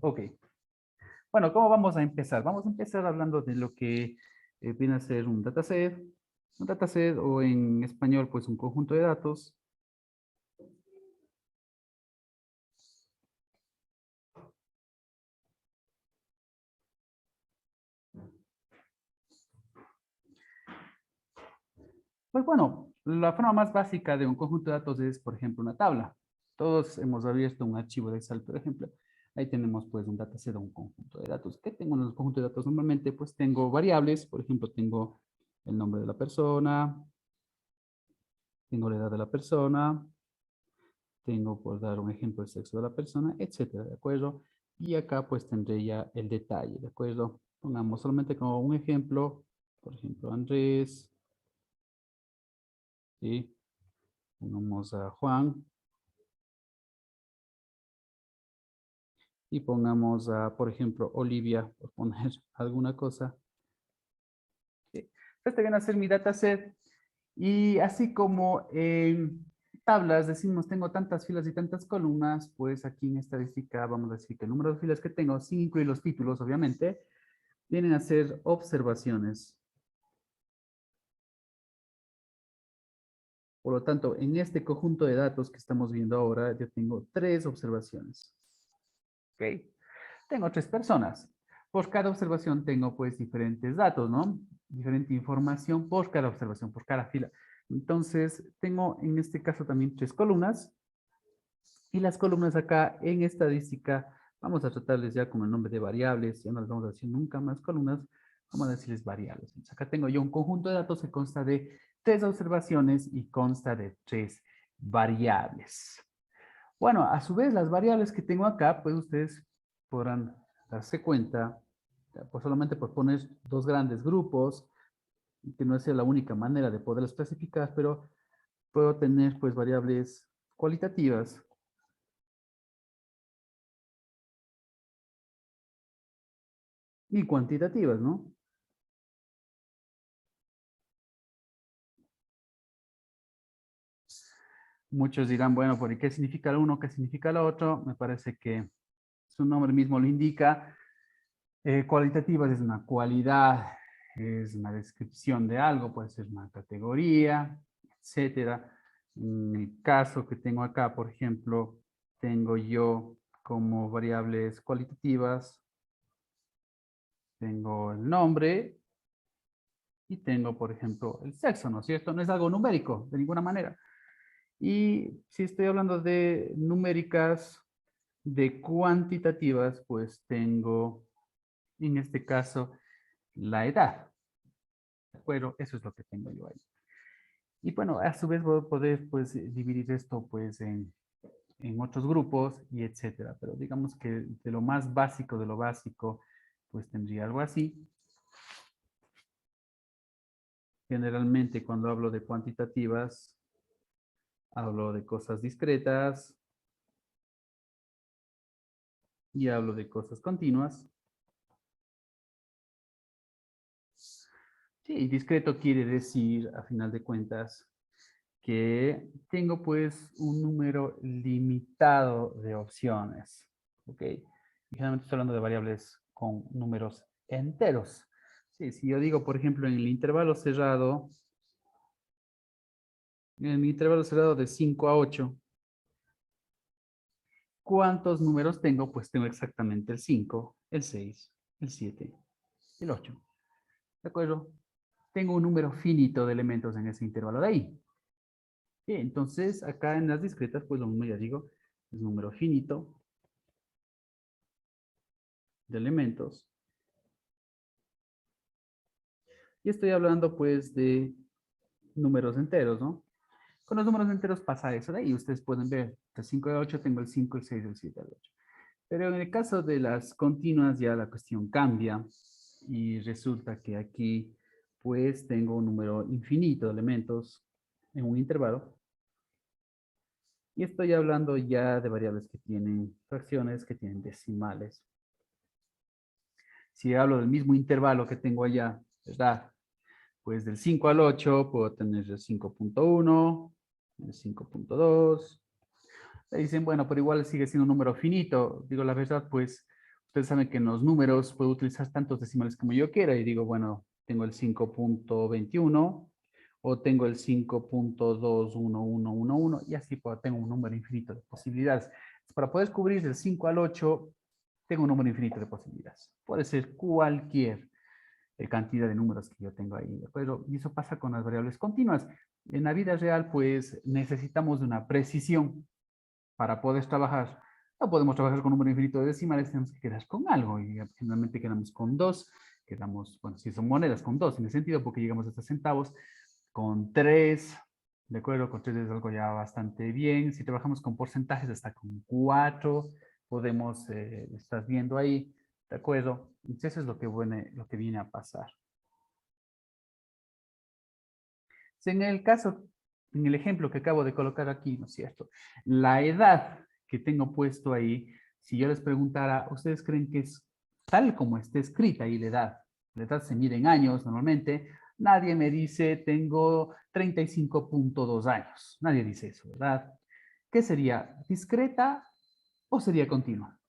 Ok. Bueno, ¿cómo vamos a empezar? Vamos a empezar hablando de lo que viene a ser un dataset. Un dataset o en español, pues un conjunto de datos. Pues bueno, la forma más básica de un conjunto de datos es, por ejemplo, una tabla. Todos hemos abierto un archivo de Excel, por ejemplo. Ahí tenemos pues un dataset o un conjunto de datos. ¿Qué tengo en el conjunto de datos? Normalmente pues tengo variables, por ejemplo, tengo el nombre de la persona, tengo la edad de la persona, tengo, por dar un ejemplo, el sexo de la persona, etcétera, ¿de acuerdo? Y acá pues tendré ya el detalle, ¿de acuerdo? Pongamos solamente como un ejemplo, por ejemplo, Andrés, ¿sí? Pongamos a Juan y pongamos a, por ejemplo, Olivia, por poner alguna cosa. ¿Sí? Este viene a ser mi dataset y así como en tablas decimos tengo tantas filas y tantas columnas, pues aquí en estadística vamos a decir que el número de filas que tengo, sin incluir los títulos, obviamente, vienen a ser observaciones. Por lo tanto, en este conjunto de datos que estamos viendo ahora, yo tengo 3 observaciones. ¿Ok? Tengo 3 personas. Por cada observación tengo pues diferentes datos, ¿no? Diferente información por cada observación, por cada fila. Entonces, tengo en este caso también 3 columnas. Y las columnas acá en estadística, vamos a tratarles ya con el nombre de variables. Ya no les vamos a decir nunca más columnas. Vamos a decirles variables. Entonces, acá tengo yo un conjunto de datos que consta de 3 observaciones y consta de 3 variables. Bueno, a su vez, las variables que tengo acá, pues ustedes podrán darse cuenta, pues solamente por poner 2 grandes grupos, que no es la única manera de poderlas clasificar, pero puedo tener pues variables cualitativas y cuantitativas, ¿no? Muchos dirán, bueno, ¿por qué significa lo uno? ¿Qué significa lo otro? Me parece que su nombre mismo lo indica. Cualitativas es una cualidad, es una descripción de algo, puede ser una categoría, etcétera. En el caso que tengo acá, por ejemplo, tengo yo como variables cualitativas, tengo el nombre y tengo, por ejemplo, el sexo, ¿no es cierto? No es algo numérico, de ninguna manera. Y si estoy hablando de numéricas, de cuantitativas, pues tengo, en este caso, la edad. ¿De acuerdo? Eso es lo que tengo yo ahí. Y bueno, a su vez voy a poder pues dividir esto pues en otros grupos y etcétera. Pero digamos que de lo más básico de lo básico, pues tendría algo así. Generalmente cuando hablo de cuantitativas, hablo de cosas discretas y hablo de cosas continuas. Sí, discreto quiere decir, a final de cuentas, que tengo pues un número limitado de opciones. ¿Ok? Y generalmente estoy hablando de variables con números enteros. Sí, si yo digo, por ejemplo, en el intervalo cerrado de 5 a 8, ¿cuántos números tengo? Pues tengo exactamente el 5, el 6, el 7, el 8. ¿De acuerdo? Tengo un número finito de elementos en ese intervalo de ahí. Bien, entonces acá en las discretas, pues lo mismo ya digo, es número finito de elementos. Y estoy hablando pues de números enteros, ¿no? Con los números enteros pasa eso de ahí. Ustedes pueden ver, de 5 a 8 tengo el 5, el 6, el 7, el 8. Pero en el caso de las continuas ya la cuestión cambia y resulta que aquí pues tengo un número infinito de elementos en un intervalo. Y estoy hablando ya de variables que tienen fracciones, que tienen decimales. Si hablo del mismo intervalo que tengo allá, ¿verdad? Pues del 5 al 8 puedo tener el 5.1, el 5.2. Le dicen, bueno, pero igual sigue siendo un número finito. Digo la verdad, pues ustedes saben que en los números puedo utilizar tantos decimales como yo quiera y digo, bueno, tengo el 5.21 o tengo el 5.21111 y así tengo un número infinito de posibilidades. Para poder cubrir del 5 al 8, tengo un número infinito de posibilidades. Puede ser cualquier cantidad de números que yo tengo ahí, ¿de acuerdo? Y eso pasa con las variables continuas. En la vida real, pues, necesitamos de una precisión para poder trabajar. No podemos trabajar con un número infinito de decimales, tenemos que quedar con algo. Y generalmente quedamos con 2, quedamos, bueno, si son monedas, con 2, en el sentido, porque llegamos hasta centavos, con 3, ¿de acuerdo? Con 3 es algo ya bastante bien. Si trabajamos con porcentajes, hasta con 4, podemos, estás viendo ahí, ¿de acuerdo? Entonces eso es lo que viene a pasar. Si en el caso, en el ejemplo que acabo de colocar aquí, ¿no es cierto? La edad que tengo puesto ahí, si yo les preguntara, ¿ustedes creen que es tal como está escrita ahí la edad? La edad se mide en años normalmente. Nadie me dice, tengo 35.2 años. Nadie dice eso, ¿verdad? ¿Qué sería? ¿Discreta o sería continua?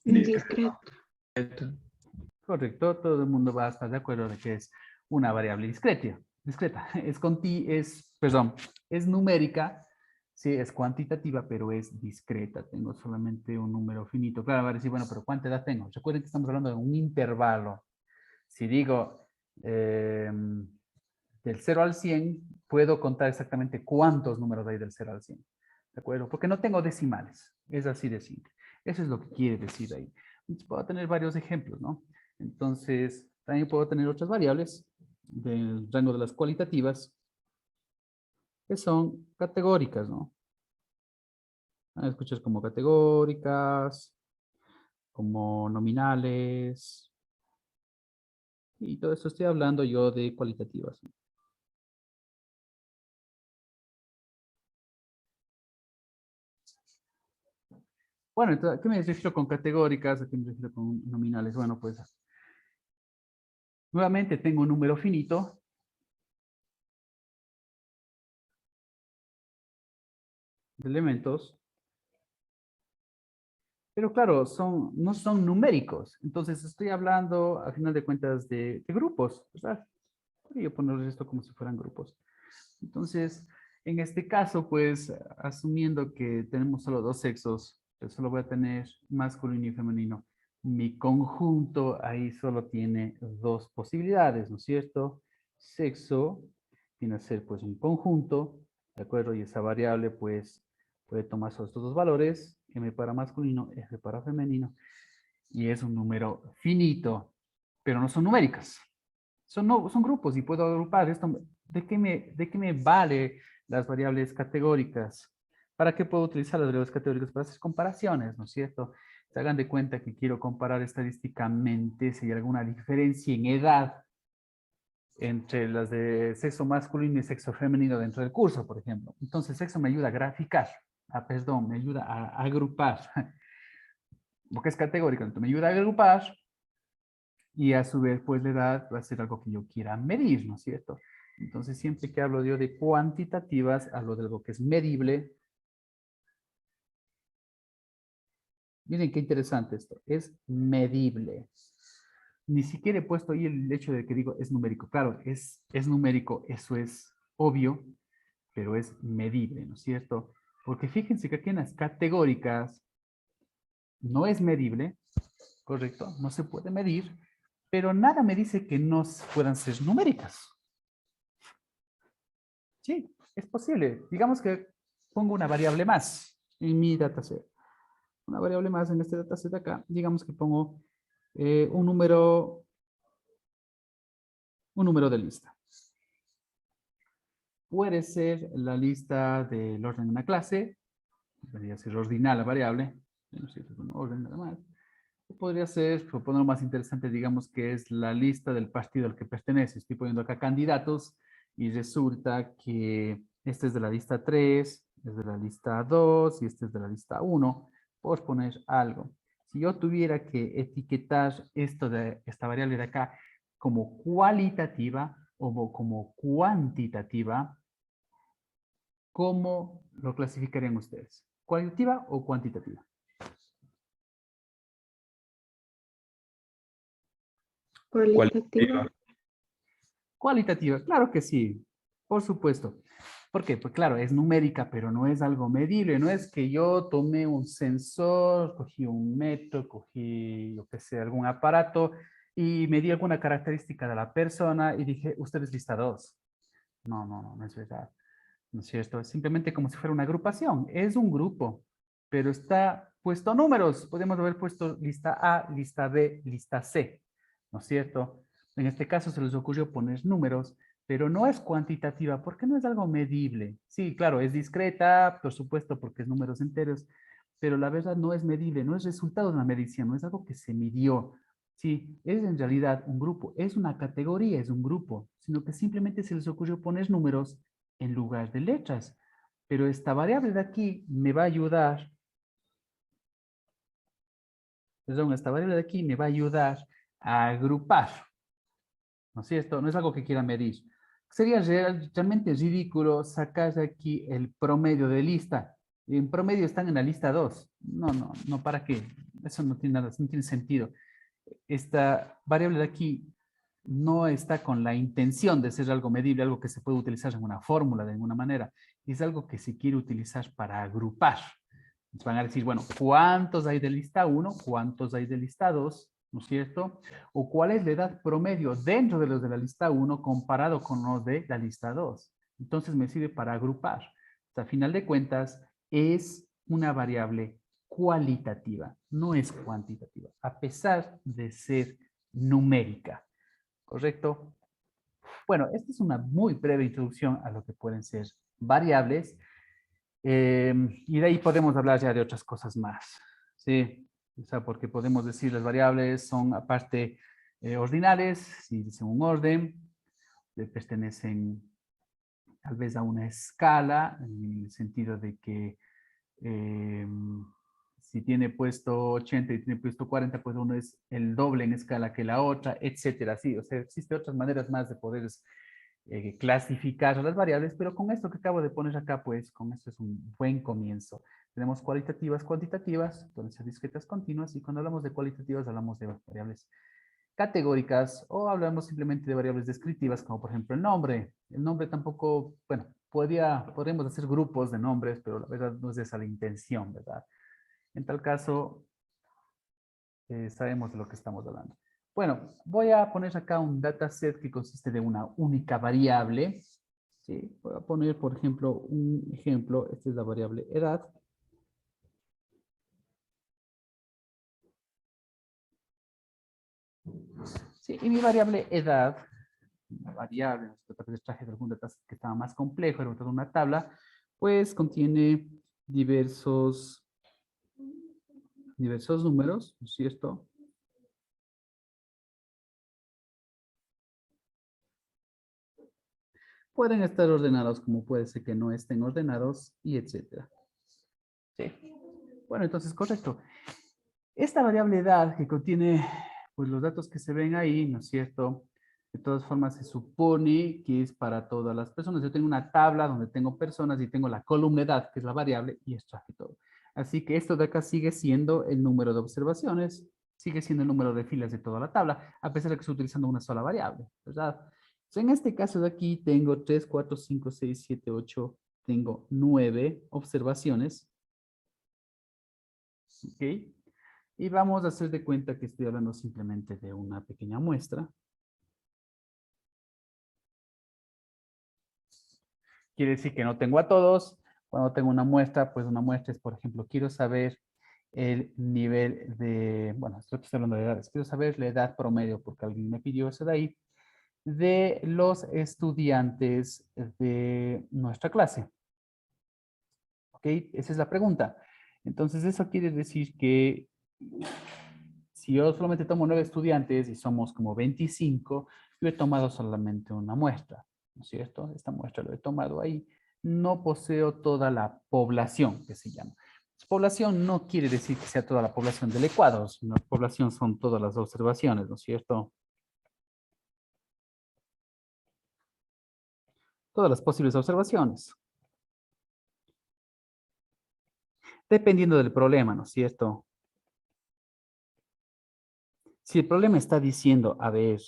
Discreto. Correcto, todo el mundo va a estar de acuerdo de que es una variable discreta. Discreta. Es numérica, sí, es cuantitativa, pero es discreta. Tengo solamente un número finito. Claro, va a decir, bueno, pero ¿cuánta edad tengo? Recuerden que estamos hablando de un intervalo. Si digo del 0 al 100, puedo contar exactamente cuántos números hay del 0 al 100. ¿De acuerdo? Porque no tengo decimales. Es así de simple. Eso es lo que quiere decir ahí. Entonces, puedo tener varios ejemplos, ¿no? Entonces, también puedo tener otras variables del rango de las cualitativas que son categóricas, ¿no? Van a escuchar como categóricas, como nominales, y todo esto estoy hablando yo de cualitativas. Bueno, entonces, ¿a qué me refiero con categóricas? ¿A qué me refiero con nominales? Bueno, pues nuevamente tengo un número finito de elementos, pero claro, no son numéricos. Entonces estoy hablando, a final de cuentas, de grupos, ¿verdad? Podría ponerles esto como si fueran grupos. Entonces, en este caso, pues, asumiendo que tenemos solo dos sexos, pues solo voy a tener masculino y femenino. Mi conjunto ahí solo tiene dos posibilidades, ¿no es cierto? Sexo viene a ser, pues, un conjunto, ¿de acuerdo? Y esa variable, pues, puede tomar solo estos dos valores, M para masculino, F para femenino, y es un número finito, pero no son numéricas. Son grupos y puedo agrupar esto. De qué me vale las variables categóricas? ¿Para qué puedo utilizar las variables categóricas? Para hacer comparaciones, ¿no es cierto? Se hagan de cuenta que quiero comparar estadísticamente si hay alguna diferencia en edad entre las de sexo masculino y sexo femenino dentro del curso, por ejemplo. Entonces, sexo me ayuda a graficar, me ayuda a agrupar, porque es categórico, entonces me ayuda a agrupar y a su vez, pues la edad va a ser algo que yo quiera medir, ¿no es cierto? Entonces, siempre que hablo yo de cuantitativas, hablo de algo que es medible. Miren qué interesante esto, es medible. Ni siquiera he puesto ahí el hecho de que digo es numérico. Claro, es numérico, eso es obvio, pero es medible, ¿no es cierto? Porque fíjense que aquí en las categóricas no es medible, ¿correcto? No se puede medir, pero nada me dice que no puedan ser numéricas. Sí, es posible. Digamos que pongo una variable más en mi dataset. Una variable más en este dataset de acá. Digamos que pongo un número de lista. Puede ser la lista del orden de una clase. Debería ser ordinal la variable. No sé, es un orden nada más. O podría ser, por ponerlo más interesante, digamos que es la lista del partido al que pertenece. Estoy poniendo acá candidatos y resulta que este es de la lista 3, es de la lista 2 y este es de la lista 1, por poner algo. Si yo tuviera que etiquetar esta variable de acá como cualitativa o como cuantitativa, ¿cómo lo clasificarían ustedes? ¿Cualitativa o cuantitativa? Cualitativa. Cualitativa, claro que sí, por supuesto. ¿Por qué? Pues claro, es numérica, pero no es algo medible. No es que yo tomé un sensor, cogí un metro, cogí, yo qué sé, algún aparato y me di alguna característica de la persona y dije, usted es lista 2. No, no, no, no es verdad. ¿No es cierto? Es simplemente como si fuera una agrupación. Es un grupo, pero está puesto números. Podemos haber puesto lista A, lista B, lista C. ¿No es cierto? En este caso se les ocurrió poner números, pero no es cuantitativa porque no es algo medible. Sí, claro, es discreta, por supuesto, porque es números enteros, pero la verdad no es medible, no es resultado de una medición, no es algo que se midió. Sí, es en realidad un grupo, es una categoría, es un grupo, sino que simplemente se les ocurrió poner números en lugar de letras. Pero esta variable de aquí me va a ayudar, perdón, esta variable de aquí me va a ayudar a agrupar, ¿no es cierto? No es algo que quiera medir. Sería realmente ridículo sacar de aquí el promedio de lista. En promedio están en la lista 2. No, no, no, ¿para qué? Eso no tiene nada, no tiene sentido. Esta variable de aquí no está con la intención de ser algo medible, algo que se puede utilizar en una fórmula de alguna manera. Es algo que se quiere utilizar para agrupar. Nos van a decir, bueno, ¿cuántos hay de lista 1? ¿Cuántos hay de lista 2? ¿No es cierto? O cuál es la edad promedio dentro de los de la lista 1 comparado con los de la lista 2. Entonces me sirve para agrupar. O sea, a final de cuentas, es una variable cualitativa, no es cuantitativa, a pesar de ser numérica. ¿Correcto? Bueno, esta es una muy breve introducción a lo que pueden ser variables. Y de ahí podemos hablar ya de otras cosas más. ¿Sí? O sea, porque podemos decir las variables son aparte ordinales, si dicen un orden, pertenecen tal vez a una escala, en el sentido de que eh, si tiene puesto 80 y tiene puesto 40, pues uno es el doble en escala que la otra, etcétera. Sí, o sea, existen otras maneras más de poder clasificar las variables, pero con esto que acabo de poner acá, pues con esto es un buen comienzo. Tenemos cualitativas, cuantitativas, pueden ser discretas continuas, y cuando hablamos de cualitativas hablamos de variables categóricas o hablamos simplemente de variables descriptivas, como por ejemplo el nombre. El nombre tampoco, bueno, podríamos hacer grupos de nombres, pero la verdad no es esa la intención, ¿verdad? En tal caso, sabemos de lo que estamos hablando. Bueno, voy a poner acá un dataset que consiste de una única variable. ¿Sí? Voy a poner, por ejemplo, un ejemplo. Esta es la variable edad. Sí, y mi variable edad, una variable, tal vez traje de algún dataset que estaba más complejo, era toda una tabla, pues contiene diversos números, ¿no es cierto? Pueden estar ordenados como puede ser que no estén ordenados y etcétera. Sí. Bueno, entonces, correcto. Esta variable edad que contiene pues, los datos que se ven ahí, ¿no es cierto? De todas formas, se supone que es para todas las personas. Yo tengo una tabla donde tengo personas y tengo la columna edad, que es la variable, y esto aquí todo. Así que esto de acá sigue siendo el número de observaciones, sigue siendo el número de filas de toda la tabla, a pesar de que estoy utilizando una sola variable, ¿verdad? Entonces, en este caso de aquí tengo 3, 4, 5, 6, 7, 8, tengo 9 observaciones. ¿Ok? Y vamos a hacer de cuenta que estoy hablando simplemente de una pequeña muestra. Quiere decir que no tengo a todos. Cuando tengo una muestra, pues una muestra es, por ejemplo, quiero saber el nivel de, bueno, estoy hablando de edades, quiero saber la edad promedio, porque alguien me pidió eso de ahí, de los estudiantes de nuestra clase. ¿Ok? Esa es la pregunta. Entonces, eso quiere decir que si yo solamente tomo 9 estudiantes y somos como 25, yo he tomado solamente una muestra, ¿no es cierto? Esta muestra lo he tomado ahí. No poseo toda la población, que se llama. Población no quiere decir que sea toda la población del Ecuador, sino población son todas las observaciones, ¿no es cierto? Todas las posibles observaciones. Dependiendo del problema, ¿no es cierto? Si el problema está diciendo, a ver,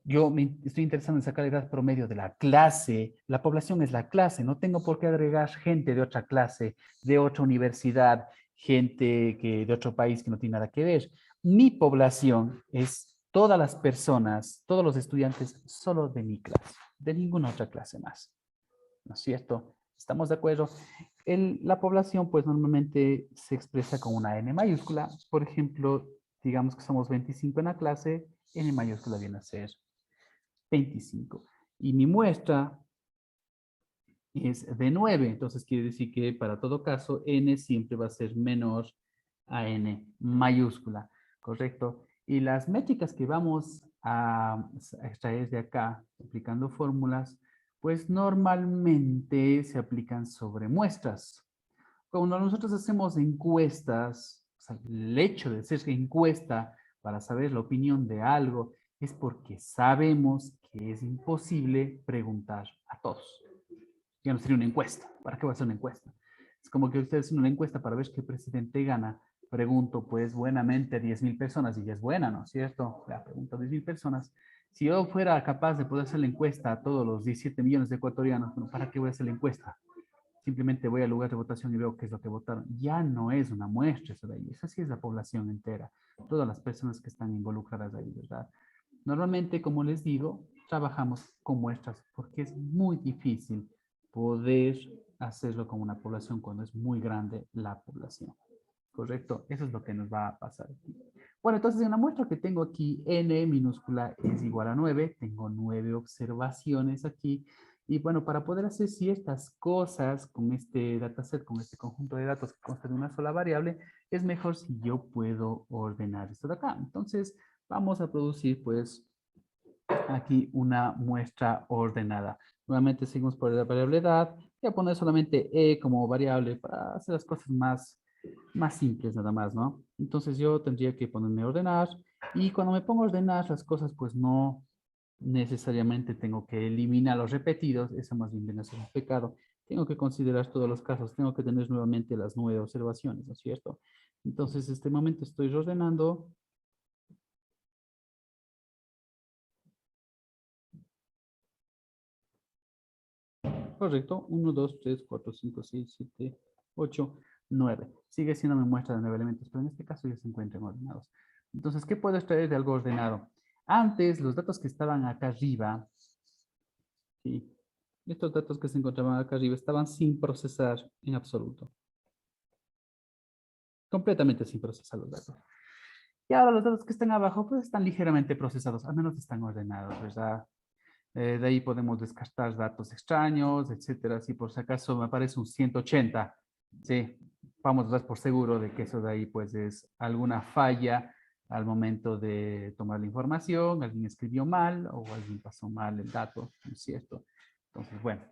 yo me estoy interesado en sacar la edad promedio de la clase, la población es la clase, no tengo por qué agregar gente de otra clase, de otra universidad, gente de otro país que no tiene nada que ver. Mi población es todas las personas, todos los estudiantes solo de mi clase, de ninguna otra clase más. ¿No es cierto? ¿Estamos de acuerdo? La población, pues normalmente se expresa con una N mayúscula. Por ejemplo, digamos que somos 25 en la clase, N mayúscula viene a ser 25. Y mi muestra es de 9. Entonces quiere decir que para todo caso, N siempre va a ser menor a N mayúscula. ¿Correcto? Y las métricas que vamos a extraer de acá, aplicando fórmulas, pues normalmente se aplican sobre muestras. Cuando nosotros hacemos encuestas, o sea, el hecho de hacer encuesta para saber la opinión de algo es porque sabemos que es imposible preguntar a todos. Ya no sería una encuesta. ¿Para qué va a ser una encuesta? Es como que ustedes hacen una encuesta para ver qué presidente gana. Pregunto, pues, buenamente a 10,000 personas, y ya es buena, ¿no es cierto? La pregunta a 10,000 personas. Si yo fuera capaz de poder hacer la encuesta a todos los 17 millones de ecuatorianos, bueno, ¿para qué voy a hacer la encuesta? Simplemente voy al lugar de votación y veo qué es lo que votaron. Ya no es una muestra eso de ahí. Esa sí es la población entera. Todas las personas que están involucradas ahí, ¿verdad? Normalmente, como les digo, trabajamos con muestras porque es muy difícil poder hacerlo con una población cuando es muy grande la población. ¿Correcto? Eso es lo que nos va a pasar aquí. Bueno, entonces en la muestra que tengo aquí, n minúscula es igual a 9. Tengo 9 observaciones aquí. Y bueno, para poder hacer ciertas cosas con este dataset, con este conjunto de datos que consta de una sola variable, es mejor si yo puedo ordenar esto de acá. Entonces, vamos a producir pues aquí una muestra ordenada. Nuevamente seguimos por la variable edad. Voy a poner solamente E como variable para hacer las cosas más simples nada más, ¿no? Entonces yo tendría que ponerme a ordenar y cuando me pongo a ordenar las cosas pues no necesariamente tengo que eliminar los repetidos, eso más bien viene a ser un pecado. Tengo que considerar todos los casos, tengo que tener nuevamente las 9 observaciones, ¿no es cierto? Entonces, este momento estoy ordenando. Correcto. 1, 2, 3, 4, 5, 6, 7, 8, 9. Sigue siendo mi muestra de 9 elementos, pero en este caso ya se encuentran ordenados. Entonces, ¿qué puedo extraer de algo ordenado? Antes, los datos que estaban acá arriba, ¿sí? Estos datos que se encontraban acá arriba estaban sin procesar en absoluto. Completamente sin procesar los datos. Y ahora los datos que están abajo, pues están ligeramente procesados, al menos están ordenados, ¿verdad? De ahí podemos descartar datos extraños, etcétera. Si por si acaso me aparece un 180, sí, vamos a dar por seguro de que eso de ahí pues es alguna falla al momento de tomar la información, alguien escribió mal o alguien pasó mal el dato, ¿no es cierto? Entonces, bueno,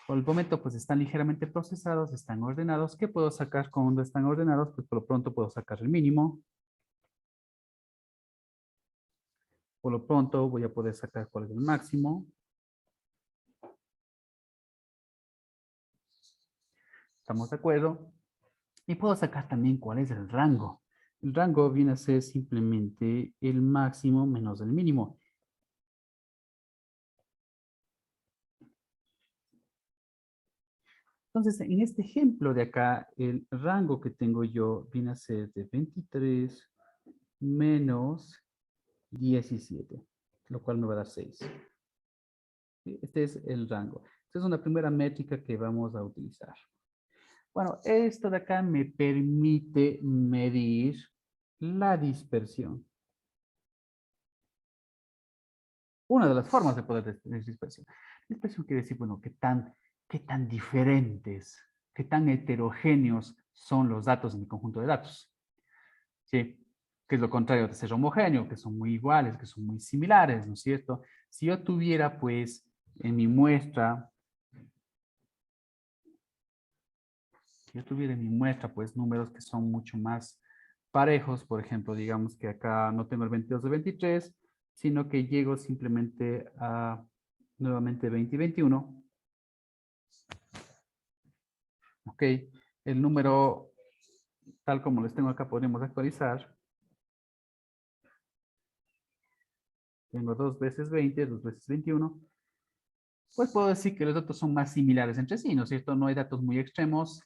por el momento pues están ligeramente procesados, están ordenados. ¿Qué puedo sacar cuando están ordenados? Pues por lo pronto puedo sacar el mínimo. Por lo pronto voy a poder sacar cuál es el máximo. ¿Estamos de acuerdo? Y puedo sacar también cuál es el rango. El rango viene a ser simplemente el máximo menos el mínimo. Entonces, en este ejemplo de acá, el rango que tengo yo viene a ser de 23 menos 17, lo cual me va a dar 6. Este es el rango. Esta es una primera métrica que vamos a utilizar. Bueno, esto de acá me permite medir la dispersión. Una de las formas de poder de dispersión. Dispersión quiere decir, bueno, qué tan diferentes, qué tan heterogéneos son los datos en mi conjunto de datos. ¿Sí? Que es lo contrario de ser homogéneo, que son muy iguales, que son muy similares, ¿no es cierto? Si yo tuviera, pues, en mi muestra, pues, números que son mucho más parejos, por ejemplo, digamos que acá no tengo el 22 de 23, sino que llego simplemente a nuevamente 20 y 21. Ok, el número, tal como les tengo acá, podemos actualizar. Tengo 2 veces 20, 2 veces 21. Pues puedo decir que los datos son más similares entre sí, ¿no es cierto? No hay datos muy extremos,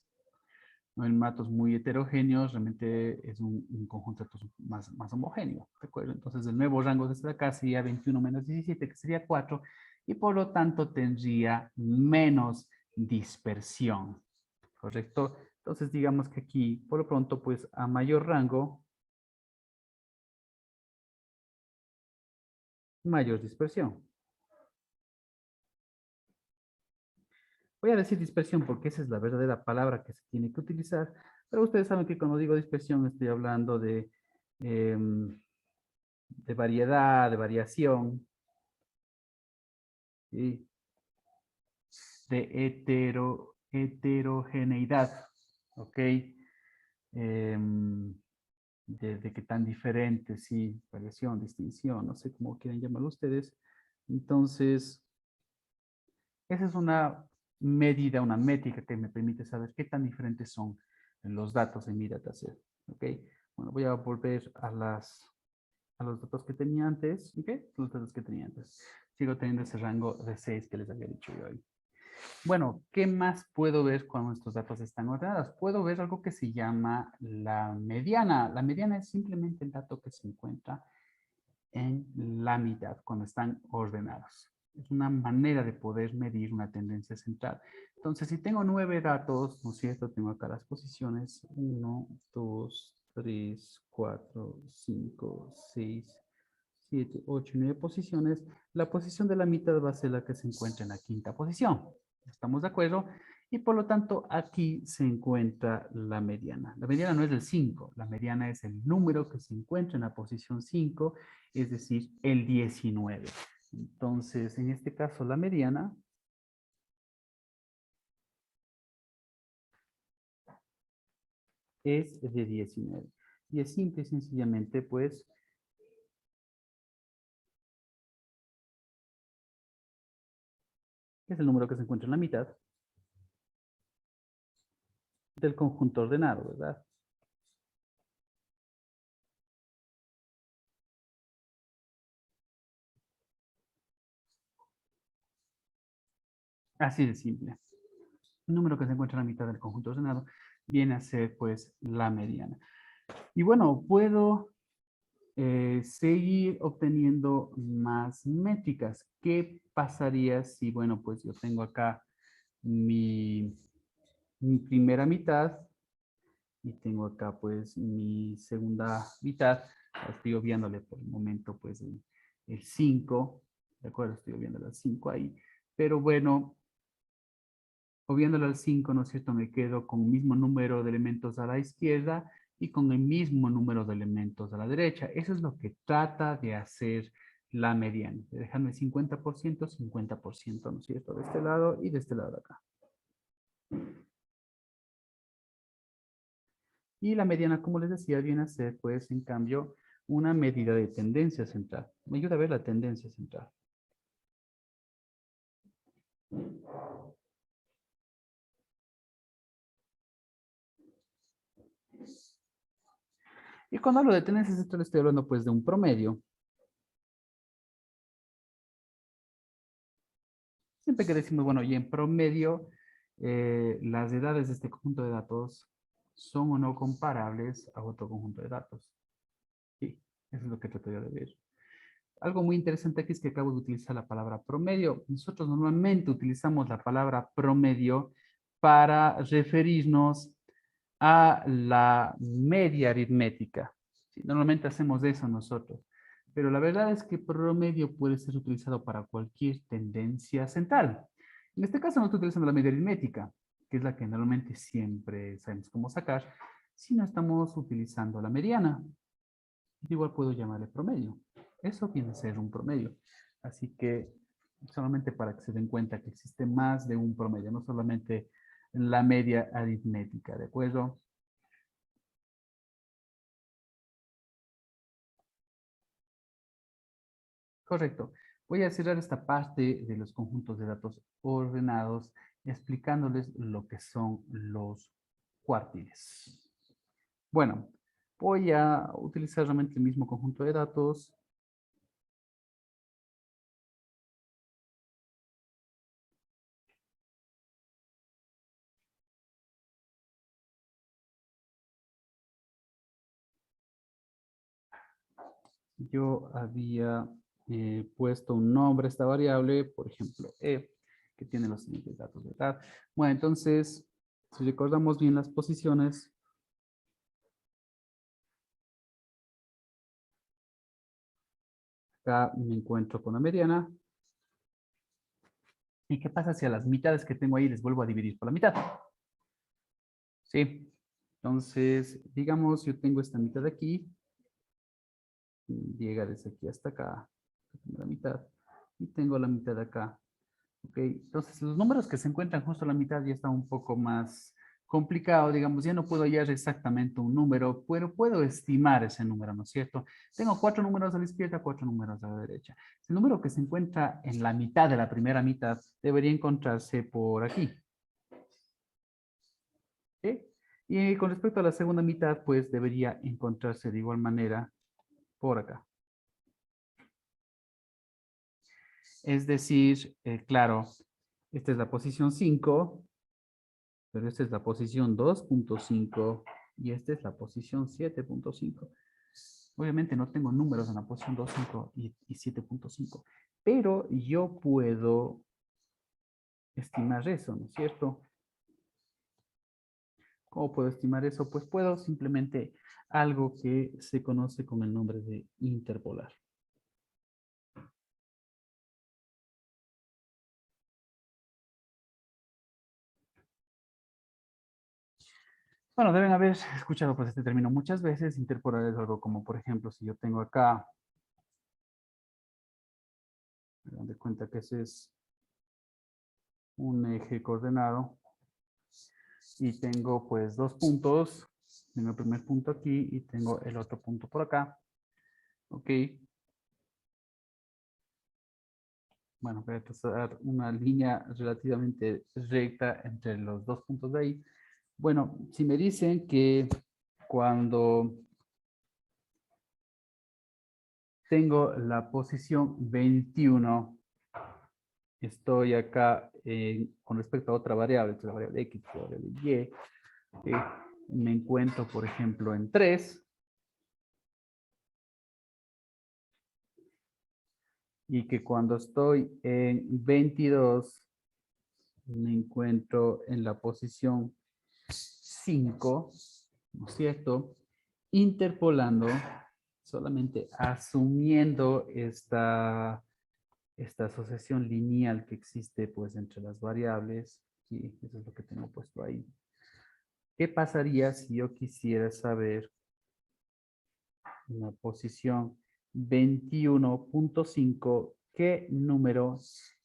no hay datos muy heterogéneos, realmente es un conjunto de datos más homogéneo, ¿de acuerdo? Entonces el nuevo rango desde acá sería 21 menos 17, que sería 4, y por lo tanto tendría menos dispersión, ¿correcto? Entonces digamos que aquí, por lo pronto, pues a mayor rango, mayor dispersión. Voy a decir dispersión porque esa es la verdadera palabra que se tiene que utilizar, pero ustedes saben que cuando digo dispersión estoy hablando de variedad, de variación, ¿sí? De heterogeneidad, ¿ok? De qué tan diferente, sí, variación, distinción, no sé cómo quieren llamarlo ustedes. Entonces, esa es una medida, una métrica que me permite saber qué tan diferentes son los datos en mi dataset. ¿Ok? Bueno, voy a volver a los datos que tenía antes. ¿Ok? Los datos que tenía antes. Sigo teniendo ese rango de 6 que les había dicho yo ahí. Bueno, ¿qué más puedo ver cuando estos datos están ordenados? Puedo ver algo que se llama la mediana. La mediana es simplemente el dato que se encuentra en la mitad cuando están ordenados. Es una manera de poder medir una tendencia central. Entonces, si tengo 9 datos, ¿no es cierto? Tengo acá las posiciones 1, 2, 3, 4, 5, 6, 7, 8 y 9 posiciones. La posición de la mitad va a ser la que se encuentra en la quinta posición. ¿Estamos de acuerdo? Y por lo tanto, aquí se encuentra la mediana. La mediana no es el 5, la mediana es el número que se encuentra en la posición 5, es decir, el 19. Entonces, en este caso, la mediana es de 19. Y es simple y sencillamente, pues, es el número que se encuentra en la mitad del conjunto ordenado, ¿verdad? Así de simple. El número que se encuentra en la mitad del conjunto ordenado viene a ser, pues, la mediana. Y bueno, puedo seguir obteniendo más métricas. ¿Qué pasaría si, bueno, pues yo tengo acá mi, mi primera mitad y tengo acá pues mi segunda mitad? Estoy obviándole por el momento pues el 5, ¿de acuerdo? Estoy obviándole el 5 ahí. Pero bueno, obviándole al 5, ¿no es cierto? Me quedo con el mismo número de elementos a la izquierda y con el mismo número de elementos a la derecha. Eso es lo que trata de hacer la mediana. De dejarme 50%, 50%, ¿no es cierto? De este lado y de este lado de acá. Y la mediana, como les decía, viene a ser, pues, en cambio, una medida de tendencia central. Me ayuda a ver la tendencia central. Y cuando hablo de tendencia central, estoy hablando, pues, de un promedio. Siempre que decimos, bueno, y en promedio, las edades de este conjunto de datos son o no comparables a otro conjunto de datos. Sí, eso es lo que trato yo de ver. Algo muy interesante aquí es que acabo de utilizar la palabra promedio. Nosotros normalmente utilizamos la palabra promedio para referirnos a la media aritmética. Sí, normalmente hacemos eso nosotros. Pero la verdad es que promedio puede ser utilizado para cualquier tendencia central. En este caso no estoy utilizando la media aritmética, que es la que normalmente siempre sabemos cómo sacar, sino estamos utilizando la mediana. Igual puedo llamarle promedio. Eso viene a ser un promedio. Así que solamente para que se den cuenta que existe más de un promedio, no solamente la media aritmética, ¿de acuerdo? Correcto. Voy a cerrar esta parte de los conjuntos de datos ordenados explicándoles lo que son los cuartiles. Bueno, voy a utilizar realmente el mismo conjunto de datos. Yo había puesto un nombre a esta variable, por ejemplo, E, que tiene los siguientes datos, ¿verdad? Bueno, entonces, si recordamos bien las posiciones, acá me encuentro con la mediana. ¿Y qué pasa si a las mitades que tengo ahí les vuelvo a dividir por la mitad? ¿Sí? Entonces, digamos, yo tengo esta mitad de aquí, llega desde aquí hasta acá, la mitad, y tengo la mitad de acá. ¿Ok? Entonces, los números que se encuentran justo a la mitad ya están un poco más complicado, digamos, ya no puedo hallar exactamente un número, pero puedo estimar ese número, ¿no es cierto? Tengo 4 números a la izquierda, 4 números a la derecha. El número que se encuentra en la mitad de la primera mitad debería encontrarse por aquí. ¿Sí? Y con respecto a la segunda mitad, pues debería encontrarse de igual manera por acá. Es decir, claro, esta es la posición 5, pero esta es la posición 2.5 y esta es la posición 7.5. Obviamente no tengo números en la posición 2.5 y 7.5, pero yo puedo estimar eso, ¿no es cierto? ¿Cómo puedo estimar eso? Pues puedo simplemente algo que se conoce con el nombre de interpolar. Bueno, deben haber escuchado pues este término muchas veces. Interpolar es algo como, por ejemplo, si yo tengo acá, me dan de cuenta que ese es un eje coordenado y tengo pues dos puntos. Tengo el primer punto aquí y tengo el otro punto por acá. Ok. Bueno, voy a trazar una línea relativamente recta entre los dos puntos de ahí. Bueno, si me dicen que cuando tengo la posición 21, estoy acá con respecto a otra variable, que es la variable X, la variable Y, me encuentro, por ejemplo, en 3, y que cuando estoy en 22, me encuentro en la posición 5, ¿no es cierto? Interpolando, solamente asumiendo esta asociación lineal que existe pues entre las variables. Sí, eso es lo que tengo puesto ahí. ¿Qué pasaría si yo quisiera saber en la posición 21.5 qué número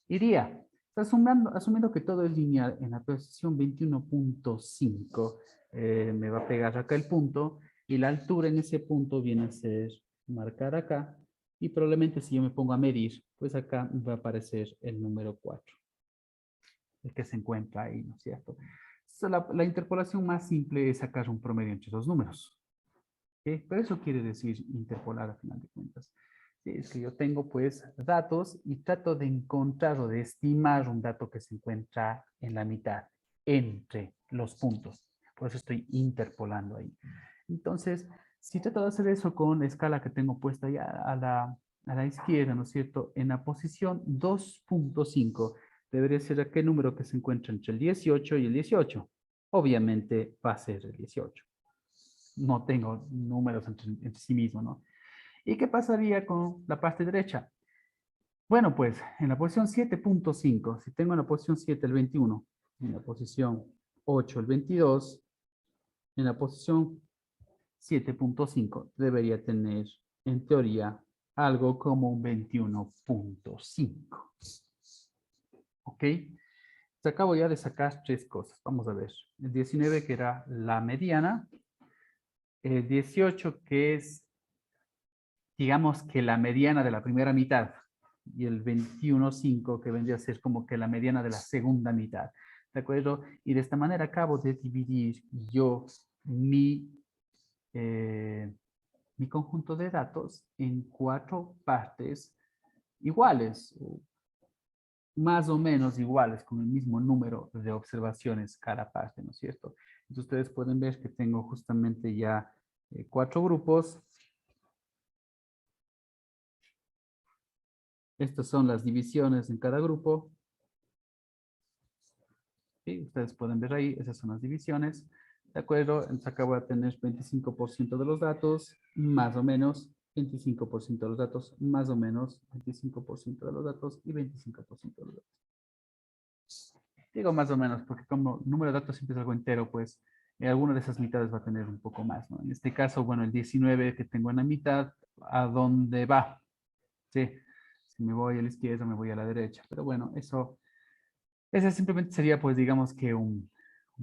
iría? Asumiendo que todo es lineal, en la posición 21.5 me va a pegar acá el punto y la altura en ese punto viene a ser marcar acá y probablemente si yo me pongo a medir, pues acá va a aparecer el número 4, el que se encuentra ahí, ¿no es cierto? La interpolación más simple es sacar un promedio entre los números. ¿Sí? Pero eso quiere decir interpolar a final de cuentas. Sí, es que yo tengo pues datos y trato de encontrar o de estimar un dato que se encuentra en la mitad, entre los puntos. Por eso estoy interpolando ahí. Entonces, si trato de hacer eso con la escala que tengo puesta ya a la izquierda, ¿no es cierto? En la posición 2.5 debería ser aquel número que se encuentra entre el 18 y el 18. Obviamente va a ser el 18. No tengo números entre sí mismo, ¿no? ¿Y qué pasaría con la parte derecha? Bueno, pues en la posición 7.5, si tengo en la posición 7 el 21, en la posición 8 el 22, en la posición 7.5 debería tener, en teoría, algo como un 21.5. ¿Ok? Te acabo ya de sacar tres cosas. Vamos a ver. El 19 que era la mediana. El 18 que es, digamos que la mediana de la primera mitad. Y el 21.5 que vendría a ser como que la mediana de la segunda mitad. ¿de acuerdo? Y de esta manera acabo de dividir yo mi, mi conjunto de datos en 4 partes iguales, o más o menos iguales, con el mismo número de observaciones cada parte, ¿no es cierto? Entonces ustedes pueden ver que tengo justamente ya 4 grupos. Estas son las divisiones en cada grupo. ¿Sí? Ustedes pueden ver ahí, esas son las divisiones. ¿De acuerdo? Entonces acá voy a tener 25% de los datos, más o menos 25% de los datos, más o menos 25% de los datos y 25% de los datos. Digo más o menos, porque como el número de datos siempre es algo entero, pues alguna de esas mitades va a tener un poco más, ¿no? En este caso, bueno, el 19 que tengo en la mitad, ¿a dónde va? Sí, si me voy a la izquierda, me voy a la derecha. Pero bueno, eso, ese simplemente sería, pues, digamos que un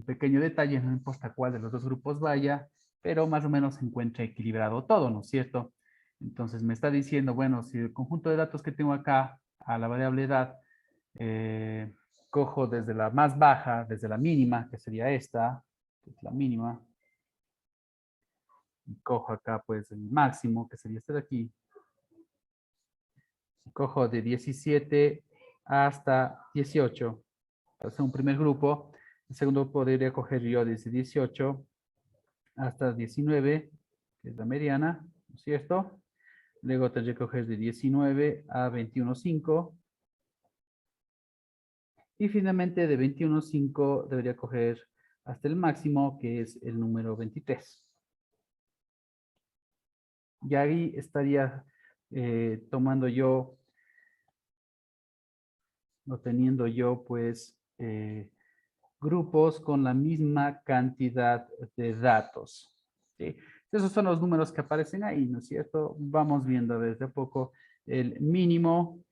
pequeño detalle, no importa cuál de los dos grupos vaya, pero más o menos se encuentra equilibrado todo, ¿no es cierto? Entonces me está diciendo, bueno, si el conjunto de datos que tengo acá a la variable edad, cojo desde la más baja, desde la mínima, que sería esta, que es la mínima, y cojo acá pues el máximo, que sería este de aquí, y cojo de 17 hasta 18, para hacer un primer grupo. El segundo podría coger yo desde 18 hasta 19, que es la mediana, ¿no es cierto? Luego tendré que coger de 19 a 21.5. Y finalmente de 21.5 debería coger hasta el máximo, que es el número 23. Y ahí estaría tomando yo, o teniendo yo, pues, grupos con la misma cantidad de datos. ¿Sí? Esos son los números que aparecen ahí, ¿no es cierto? Vamos viendo desde a poco el mínimo.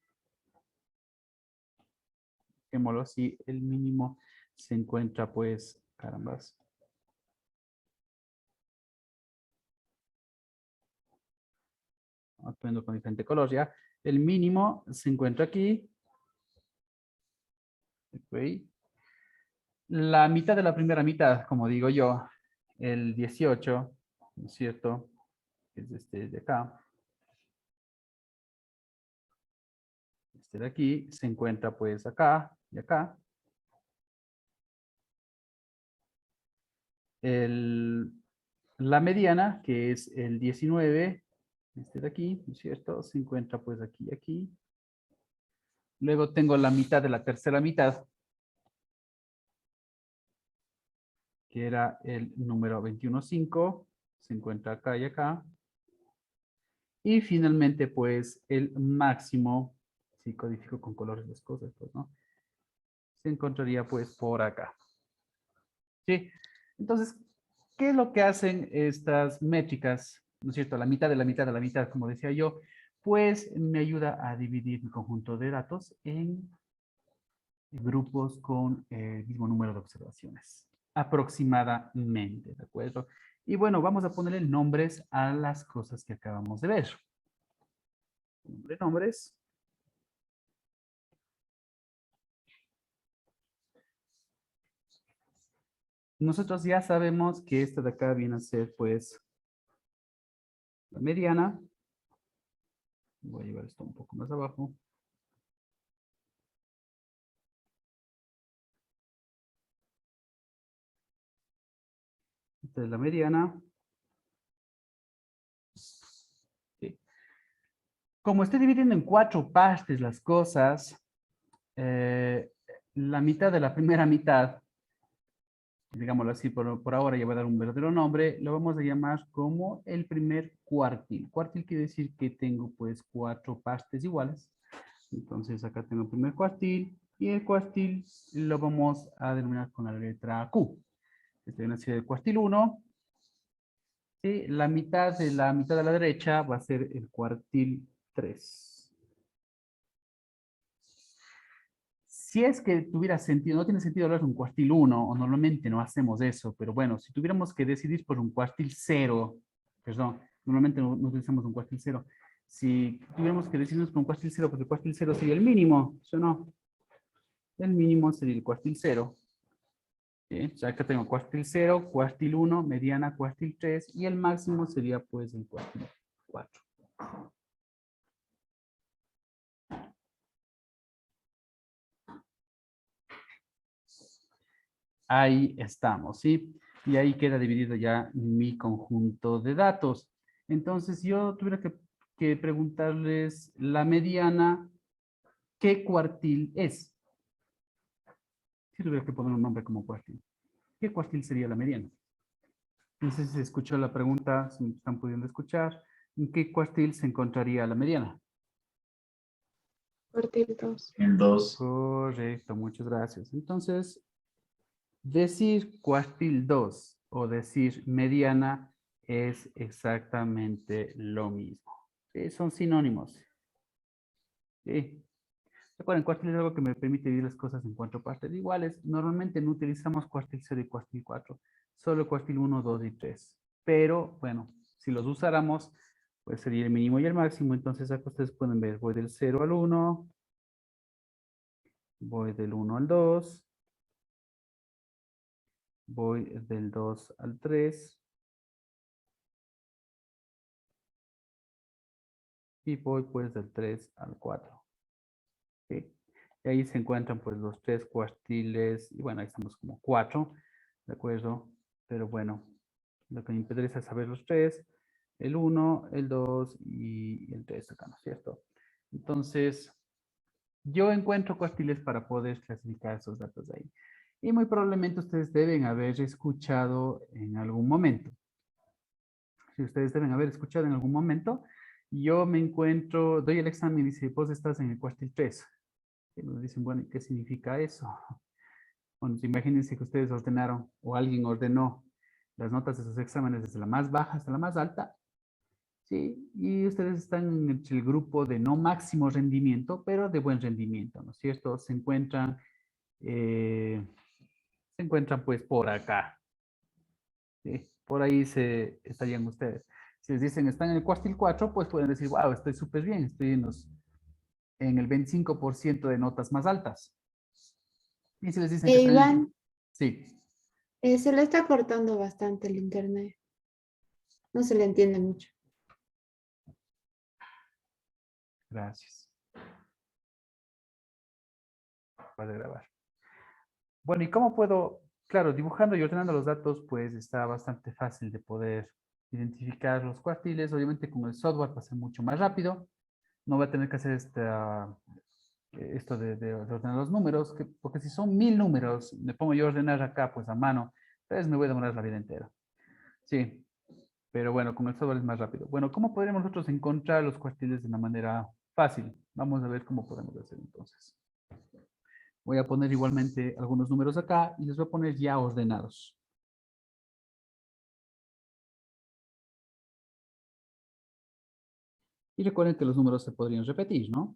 Dejémoslo así, el mínimo se encuentra, pues, carambas. Poniendo con diferente color ya. El mínimo se encuentra aquí. Okay. La mitad de la primera mitad, como digo yo, el 18, ¿no es cierto? Es este de acá. Este de aquí se encuentra pues acá y acá. La mediana, que es el 19, este de aquí, ¿no es cierto? Se encuentra pues aquí y aquí. Luego tengo la mitad de la tercera mitad, que era el número 21.5, se encuentra acá y acá. Y finalmente, pues, el máximo, si codifico con colores las cosas, pues, ¿no? Se encontraría, pues, por acá. ¿Sí? Entonces, ¿qué es lo que hacen estas métricas? ¿No es cierto? La mitad de la mitad de la mitad, como decía yo, pues me ayuda a dividir mi conjunto de datos en grupos con el mismo número de observaciones, aproximadamente, ¿de acuerdo? Y bueno, vamos a ponerle nombres a las cosas que acabamos de ver. Nombres. Nosotros ya sabemos que esta de acá viene a ser, pues, la mediana. Voy a llevar esto un poco más abajo. Esta es la mediana. Sí. Como estoy dividiendo en 4 partes las cosas, la mitad de la primera mitad, digámoslo así, por ahora ya voy a dar un verdadero nombre, lo vamos a llamar como el primer cuartil. Cuartil quiere decir que tengo pues 4 partes iguales. Entonces acá tengo el primer cuartil y el cuartil lo vamos a denominar con la letra Q. Este viene a ser el cuartil 1. ¿Sí? La mitad de la derecha va a ser el cuartil 3. Si es que tuviera sentido, no tiene sentido hablar de un cuartil 1, o normalmente no hacemos eso, pero bueno, si tuviéramos que decidir por un cuartil 0, perdón, normalmente no utilizamos un cuartil 0. Si tuviéramos que decidirnos por un cuartil 0, pues el cuartil 0 sería el mínimo, ¿sí o no? El mínimo sería el cuartil 0. ¿Sí? Ya que tengo cuartil 0, cuartil 1, mediana, cuartil 3 y el máximo sería pues el cuartil 4. Ahí estamos, ¿sí? Y ahí queda dividido ya mi conjunto de datos. Entonces, yo tuviera que preguntarles la mediana, ¿qué cuartil es? Si tuviera que poner un nombre como cuartil. ¿Qué cuartil sería la mediana? No sé si se escuchó la pregunta, si me están pudiendo escuchar. ¿En qué cuartil se encontraría la mediana? Cuartil 2. El 2. Correcto, muchas gracias. Entonces, decir cuartil 2 o decir mediana es exactamente lo mismo. ¿Sí? Son sinónimos. ¿Sí? Recuerden, cuartil es algo que me permite dividir las cosas en 4 partes iguales. Normalmente no utilizamos cuartil 0 y cuartil 4. Solo cuartil 1, 2 y 3. Pero, bueno, si los usáramos, pues sería el mínimo y el máximo. Entonces acá ustedes pueden ver, voy del 0 al 1. Voy del 1 al 2. Voy del 2 al 3. Y voy pues del 3 al 4. ¿Sí? Y ahí se encuentran pues los 3 cuartiles. Y bueno, ahí estamos como 4. ¿De acuerdo? Pero bueno, lo que me interesa es saber los 3. El 1, el 2 y el 3 acá, ¿no es cierto? Entonces, yo encuentro cuartiles para poder clasificar esos datos de ahí. Y muy probablemente ustedes deben haber escuchado en algún momento. Si ustedes deben haber escuchado en algún momento, yo me encuentro, doy el examen y dice, vos estás en el cuartil 3. Y nos dicen, bueno, ¿qué significa eso? Bueno, imagínense que ustedes ordenaron o alguien ordenó las notas de sus exámenes desde la más baja hasta la más alta. Sí, y ustedes están entre el grupo de no máximo rendimiento, pero de buen rendimiento, ¿no es cierto? Se encuentran pues por acá. ¿Sí? Por ahí estarían ustedes. Si les dicen están en el cuartil 4, pues pueden decir, wow, estoy súper bien, estoy en el 25% de notas más altas. Y si les dicen que están en Iván, sí, se le está cortando bastante el internet. No se le entiende mucho. gracias. Para grabar. Bueno, ¿y cómo puedo? Claro, dibujando y ordenando los datos, pues está bastante fácil de poder identificar los cuartiles. Obviamente con el software va a ser mucho más rápido. No va a tener que hacer esto de ordenar los números, porque si son 1000 números, me pongo yo a ordenar acá, pues a mano, entonces me voy a demorar la vida entera. Sí, pero bueno, con el software es más rápido. Bueno, ¿cómo podríamos nosotros encontrar los cuartiles de una manera fácil? Vamos a ver cómo podemos hacer entonces. Voy a poner igualmente algunos números acá y les voy a poner ya ordenados. Y recuerden que los números se podrían repetir, ¿no?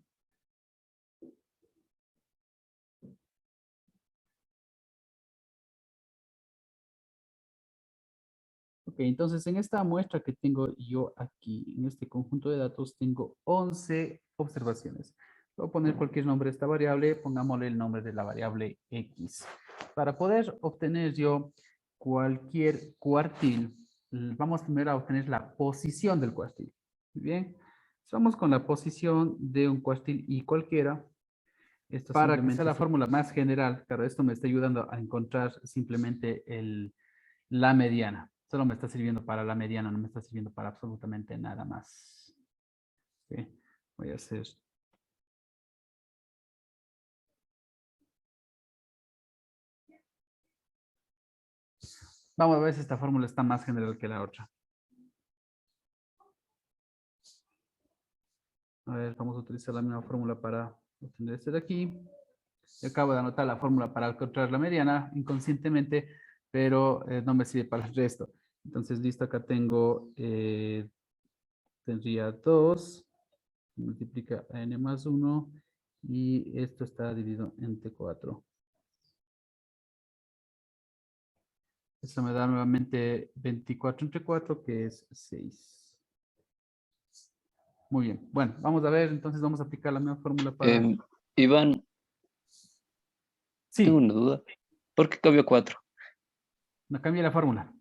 Ok, entonces en esta muestra que tengo yo aquí, en este conjunto de datos, tengo 11 observaciones. Voy a poner cualquier nombre a esta variable, pongámosle el nombre de la variable X. Para poder obtener yo cualquier cuartil, vamos primero a obtener la posición del cuartil. Muy bien, vamos con la posición de un cuartil y cualquiera. Esto para que sea la fórmula más general, claro, esto me está ayudando a encontrar simplemente la mediana. Solo me está sirviendo para la mediana, no me está sirviendo para absolutamente nada más. ¿Sí? Voy a hacer. Vamos a ver si esta fórmula está más general que la otra. A ver, vamos a utilizar la misma fórmula para obtener este de aquí. Yo acabo de anotar la fórmula para encontrar la mediana inconscientemente, pero no me sirve para el resto. Entonces, listo, acá tengo, tendría 2, multiplica a n más 1, y esto está dividido entre 4. Eso me da nuevamente 24 entre 4, que es 6. Muy bien. Bueno, vamos a ver, entonces vamos a aplicar la misma fórmula para... Iván, tengo Sí, una duda. ¿Por qué cambió 4? No, cambié la fórmula.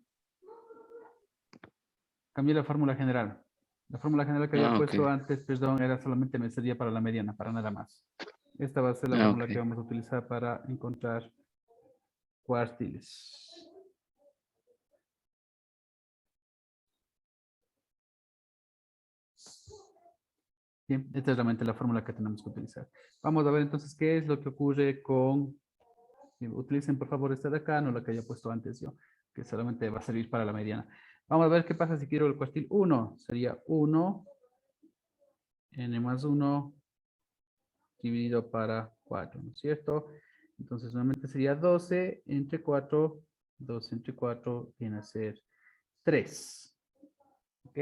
Cambié la fórmula general. La fórmula general que había puesto Ok. antes, perdón, era solamente me servía para la mediana, para nada más. Esta va a ser la fórmula que Ok. vamos a utilizar para encontrar cuartiles. Bien, esta es realmente la fórmula que tenemos que utilizar. Vamos a ver entonces qué es lo que ocurre con... Utilicen por favor esta de acá, no la que haya puesto antes yo, que solamente va a servir para la mediana. Vamos a ver qué pasa si quiero el cuartil 1. Sería 1, n más 1, dividido para 4, ¿no es cierto? Entonces nuevamente sería 12 entre 4, 12 entre 4 viene a ser 3. ¿Ok?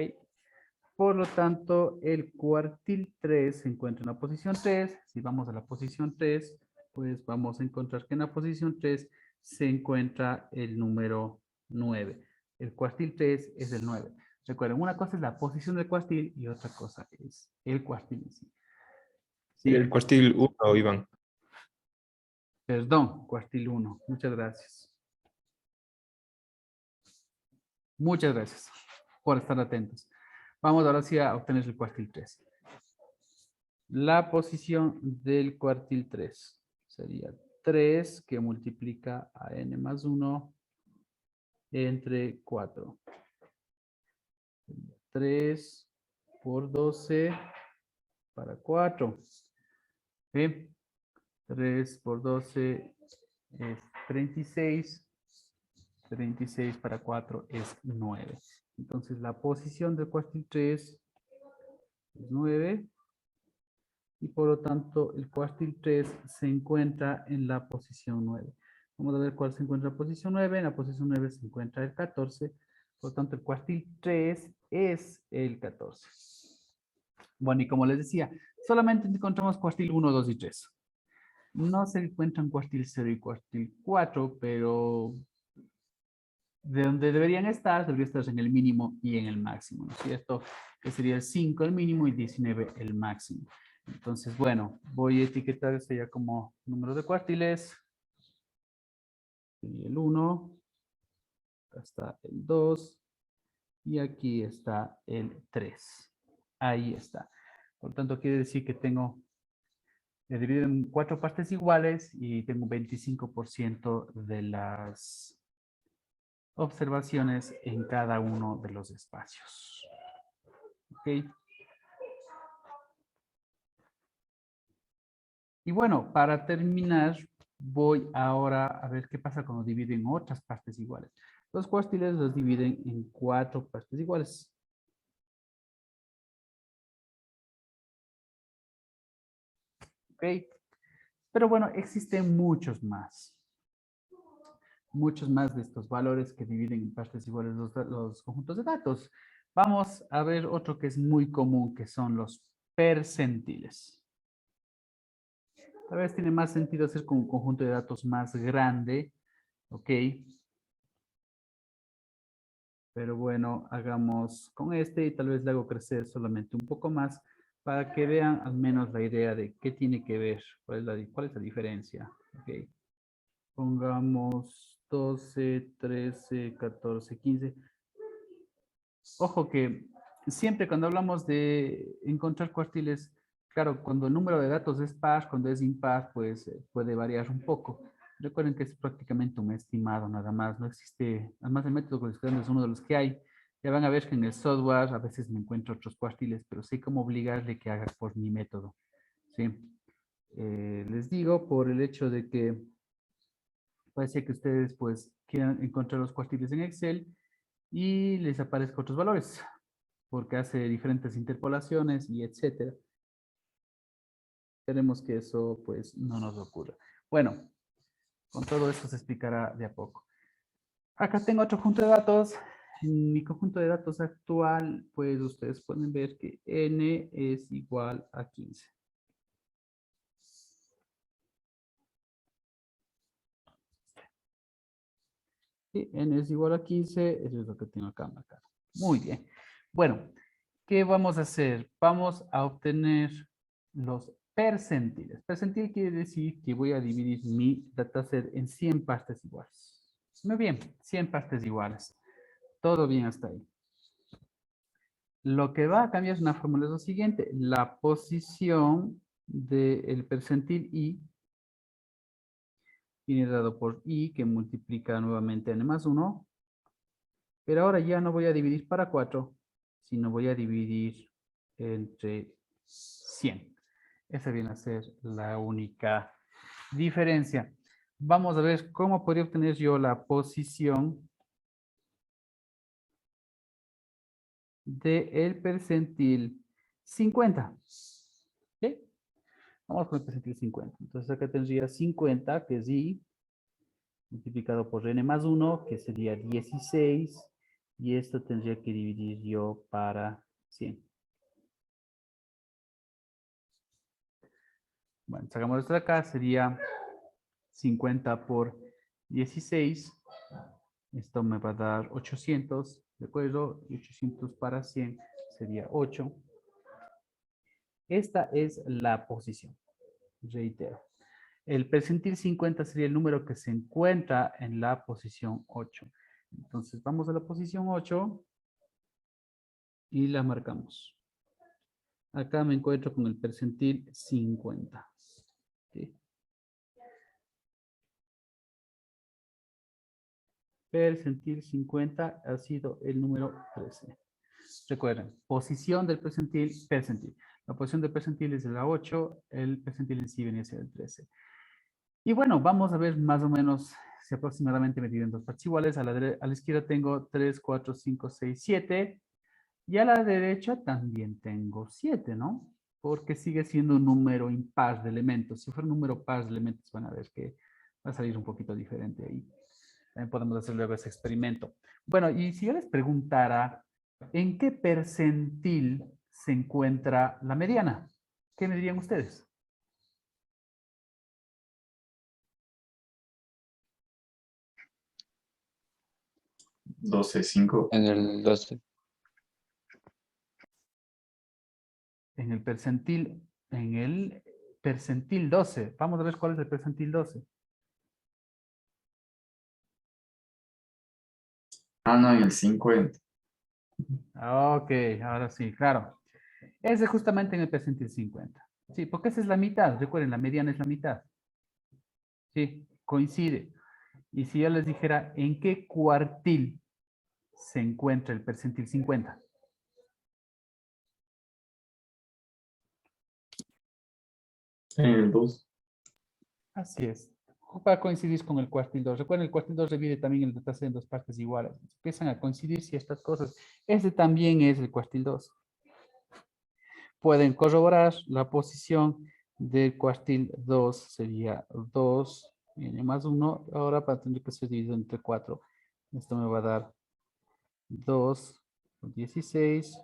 Por lo tanto, el cuartil 3 se encuentra en la posición 3. Si vamos a la posición 3, pues vamos a encontrar que en la posición 3 se encuentra el número 9. El cuartil 3 es el 9. Recuerden, una cosa es la posición del cuartil y otra cosa es el cuartil en sí. El ¿Sí? cuartil 1, Iván. Perdón, cuartil 1. Muchas gracias. Muchas gracias por estar atentos. Vamos ahora sí a obtener el cuartil 3. La posición del cuartil 3 sería 3 que multiplica a n más 1 entre 4. 3 por 12 para 4. ¿Sí? 3 por 12 es 36. 36 para 4 es 9. Entonces la posición del cuartil 3 es 9. Y por lo tanto el cuartil 3 se encuentra en la posición 9. Vamos a ver cuál se encuentra en la posición 9. En la posición 9 se encuentra el 14. Por lo tanto el cuartil 3 es el 14. Bueno, y como les decía, solamente encontramos cuartil 1, 2 y 3. No se encuentran cuartil 0 y cuartil 4, pero de donde deberían estar, debería estar en el mínimo y en el máximo, ¿no es cierto? Que sería el 5 el mínimo y 19 el máximo. Entonces, bueno, voy a etiquetar esto ya como número de cuartiles. Y el 1, acá está el 2 y aquí está el 3. Ahí está. Por lo tanto, quiere decir que tengo, dividido en 4 partes iguales y tengo 25% de las observaciones en cada uno de los espacios. ¿Ok? Y bueno, para terminar, voy ahora a ver qué pasa cuando dividen en otras partes iguales. Los cuartiles los dividen en 4 partes iguales. ¿Ok? Pero bueno, existen muchos más. Muchos más de estos valores que dividen en partes iguales los conjuntos de datos. Vamos a ver otro que es muy común, que son los percentiles. Tal vez tiene más sentido hacer con un conjunto de datos más grande, ¿ok? Pero bueno, hagamos con este y tal vez le hago crecer solamente un poco más para que vean al menos la idea de qué tiene que ver, cuál es la diferencia. ¿Ok? Pongamos 12, 13, 14, 15. Ojo que siempre cuando hablamos de encontrar cuartiles, claro, cuando el número de datos es par, cuando es impar, pues puede variar un poco. Recuerden que es prácticamente un estimado nada más, no existe, además el método codificador es uno de los que hay. Ya van a ver que en el software a veces me encuentro otros cuartiles, pero sé cómo obligarle que haga por mi método. ¿Sí? Les digo por el hecho de que puede ser que ustedes pues quieran encontrar los cuartiles en Excel y les aparezca otros valores, porque hace diferentes interpolaciones y etcétera. Queremos que eso pues no nos ocurra. Bueno, con todo esto se explicará de a poco. Acá tengo otro conjunto de datos. En mi conjunto de datos actual, pues ustedes pueden ver que n es igual a 15. Sí, n es igual a 15, eso es lo que tengo acá marcado. Muy bien. Bueno, ¿qué vamos a hacer? Vamos a obtener los percentiles. Percentil quiere decir que voy a dividir mi dataset en 100 partes iguales. Muy bien, 100 partes iguales. Todo bien hasta ahí. Lo que va a cambiar es una fórmula es lo siguiente. La posición del percentil I viene dado por I, que multiplica nuevamente n más 1. Pero ahora ya no voy a dividir para 4, sino voy a dividir entre 100. Esa viene a ser la única diferencia. Vamos a ver cómo podría obtener yo la posición del percentil 50. ¿Sí? Vamos con el percentil 50. Entonces acá tendría 50, que es I, multiplicado por n más 1, que sería 16. Y esto tendría que dividir yo para 100. Bueno, sacamos esto de acá, sería 50 por 16. Esto me va a dar 800, ¿de acuerdo? Y 800 para 100 sería 8. Esta es la posición. Reitero. El percentil 50 sería el número que se encuentra en la posición 8. Entonces vamos a la posición 8 y la marcamos. Acá me encuentro con el percentil 50. ¿Sí? Percentil 50 ha sido el número 13. Recuerden, posición del percentil. La posición del percentil es de la 8, el percentil en sí venía a ser el 13. Y bueno, vamos a ver más o menos si aproximadamente me dividen dos partes iguales. A la izquierda tengo 3, 4, 5, 6, 7. Y a la derecha también tengo 7, ¿no? Porque sigue siendo un número impar de elementos. Si fuera un número par de elementos, van a ver que va a salir un poquito diferente ahí. También podemos hacer luego ese experimento. Bueno, y si yo les preguntara, ¿en qué percentil se encuentra la mediana? ¿Qué me dirían ustedes? ¿12,5? En el 12. En el percentil 12. Vamos a ver cuál es el percentil 12. Ah, no, en el 50. Ok, ahora sí, claro. Ese justamente en el percentil 50. Sí, porque esa es la mitad. Recuerden, la mediana es la mitad. Sí, coincide. Y si yo les dijera, ¿en qué cuartil se encuentra el percentil 50? En el 2. Así es. Va a coincidir con el cuartil 2. Recuerden, el cuartil 2 divide también el dataset en dos partes iguales. Empiezan a coincidir si estas cosas. Ese también es el cuartil 2. Pueden corroborar la posición del cuartil 2. Sería 2 n más 1. Ahora va a tener que ser dividido entre 4. Esto me va a dar 2 por 16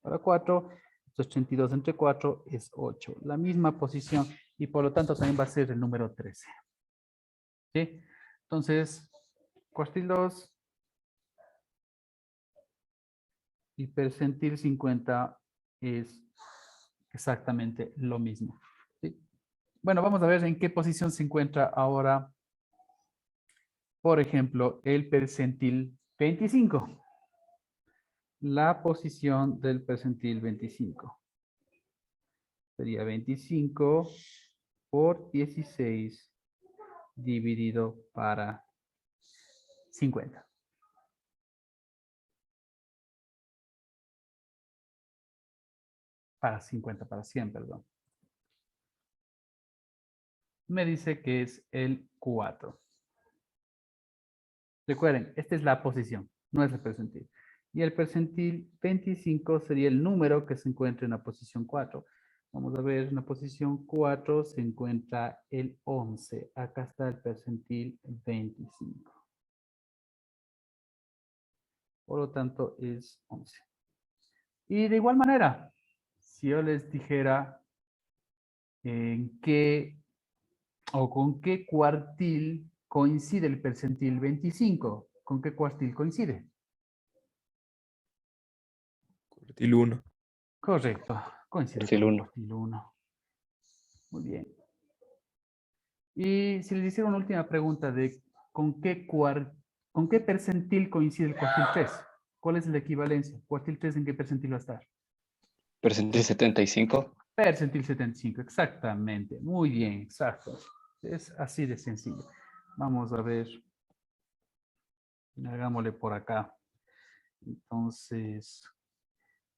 para 4. 82 entre 4 es 8. La misma posición y por lo tanto también va a ser el número 13. ¿Sí? Entonces, cuartil 2 y percentil 50 es exactamente lo mismo. ¿Sí? Bueno, vamos a ver en qué posición se encuentra ahora, por ejemplo, el percentil 25. La posición del percentil 25. Sería 25 por 16 dividido para 50. Para 50, para 100, perdón. Me dice que es el 4. Recuerden, esta es la posición, no es el percentil. Y el percentil 25 sería el número que se encuentra en la posición 4. Vamos a ver, en la posición 4 se encuentra el 11. Acá está el percentil 25. Por lo tanto, es 11. Y de igual manera, si yo les dijera en qué o con qué cuartil coincide el percentil 25, ¿con qué cuartil coincide? Cuartil 1. Correcto, coincide Cuartil con el 1. cuartil 1. Muy bien. Y si les hiciera una última pregunta de ¿con qué percentil coincide el cuartil 3? ¿Cuál es la equivalencia? ¿Cuartil 3 en qué percentil va a estar? Percentil 75. Percentil 75, exactamente. Muy bien, exacto. Es así de sencillo. Vamos a ver. Hagámosle por acá. Entonces,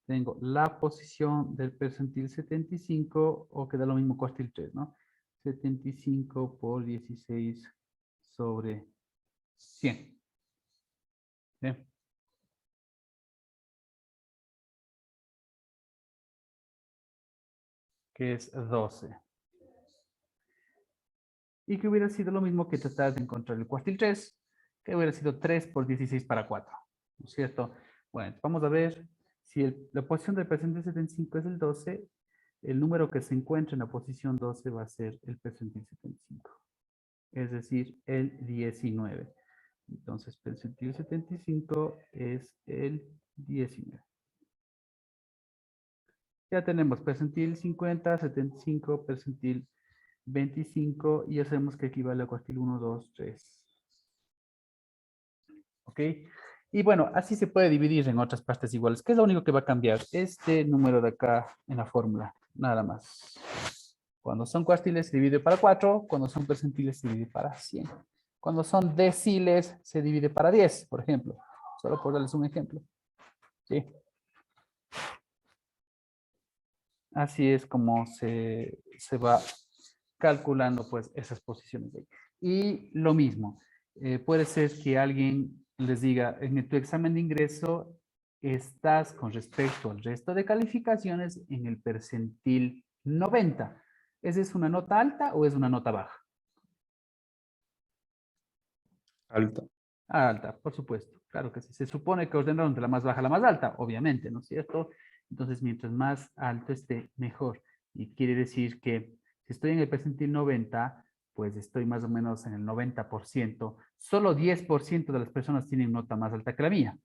tengo la posición del percentil 75, o queda lo mismo cuartil 3, ¿no? 75 por 16 sobre 100. ¿Bien? Que es 12. Y que hubiera sido lo mismo que tratar de encontrar el cuartil 3, que hubiera sido 3 por 16 para 4. ¿No es cierto? Bueno, vamos a ver si la posición del percentil 75 es el 12, el número que se encuentra en la posición 12 va a ser el percentil 75. Es decir, el 19. Entonces, percentil 75 es el 19. Ya tenemos percentil 50, 75, percentil 25 y ya sabemos que equivale a cuartil 1, 2, 3. ¿Ok? Y bueno, así se puede dividir en otras partes iguales. ¿Qué es lo único que va a cambiar? Este número de acá en la fórmula, nada más. Cuando son cuartiles se divide para 4, cuando son percentiles se divide para 100. Cuando son deciles se divide para 10, por ejemplo. Solo por darles un ejemplo. ¿Sí? Así es como se va calculando pues esas posiciones de ahí. Y lo mismo, puede ser que alguien les diga, en tu examen de ingreso estás con respecto al resto de calificaciones en el percentil 90. ¿Esa es una nota alta o es una nota baja? Alta. Alta, por supuesto. Claro que sí. Se supone que ordenaron de la más baja a la más alta, obviamente, ¿no es cierto? Entonces, mientras más alto esté, mejor. Y quiere decir que si estoy en el percentil 90, pues estoy más o menos en el 90%. Solo 10% de las personas tienen nota más alta que la mía.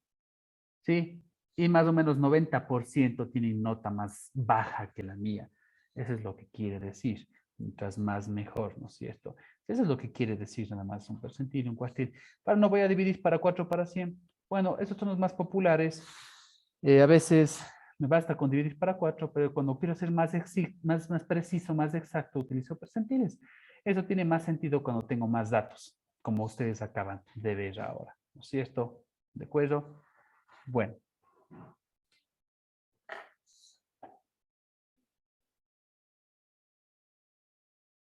¿Sí? Y más o menos 90% tienen nota más baja que la mía. Eso es lo que quiere decir. Mientras más mejor, ¿no es cierto? Eso es lo que quiere decir nada más un percentil y un cuartil. Pero no voy a dividir para 4 para 100. Bueno, esos son los más populares. A veces me basta con dividir para 4, pero cuando quiero ser más preciso, más exacto, utilizo percentiles. Eso tiene más sentido cuando tengo más datos, como ustedes acaban de ver ahora, ¿no es cierto? ¿De acuerdo? Bueno,